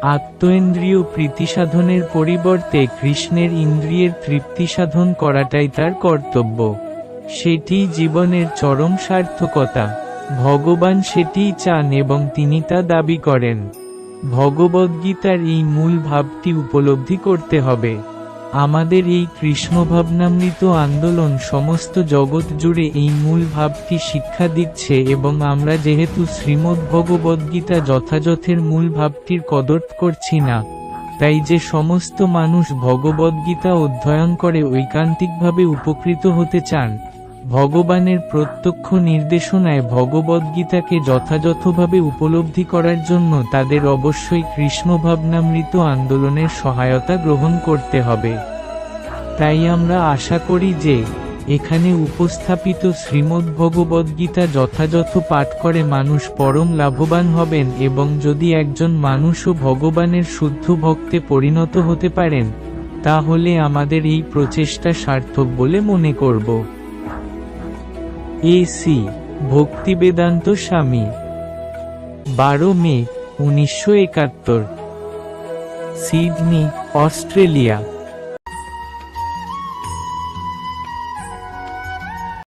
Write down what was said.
আত্মেন্দ্রিয় প্রীতিসাধনের পরিবর্তে কৃষ্ণের ইন্দ্রিয়ের তৃপ্তিসাধন করাটাই তার কর্তব্য। সেটিই জীবনের চরম সার্থকতা। ভগবান সেটিই চান এবং তিনি তা দাবি করেন। ভগবদ্গীতার এই মূল ভাবটি উপলব্ধি করতে হবে। আমাদের এই কৃষ্ণভাবনামৃত আন্দোলন সমস্ত জগৎ জুড়ে এই মূল ভাবটি শিক্ষা দিচ্ছে এবং আমরা যেহেতু শ্রীমদ্ভগবদ্গীতা যথাযথের মূল ভাবটির কদর করছি না, তাই যে সমস্ত মানুষ ভগবদ্গীতা অধ্যয়ন করে ঐকান্তিকভাবে উপকৃত হতে চান, ভগবানের প্রত্যক্ষ নির্দেশনায় ভগবদ্গীতাকে যথাযথভাবে উপলব্ধি করার জন্য তাদের অবশ্যই কৃষ্ণভাবনামৃত আন্দোলনের সহায়তা গ্রহণ করতে হবে। তাই আমরা আশা করি যে এখানে উপস্থাপিত শ্রীমদ্ভগবদ্গীতা যথাযথ পাঠ করে মানুষ পরম লাভবান হবেন এবং যদি একজন মানুষও ভগবানের শুদ্ধ ভক্তে পরিণত হতে পারেন, তাহলে আমাদের এই প্রচেষ্টা সার্থক বলে মনে করব। এ.সি. ভক্তিবেদান্ত স্বামী, 12 মে 1971, সিডনি, অস্ট্রেলিয়া।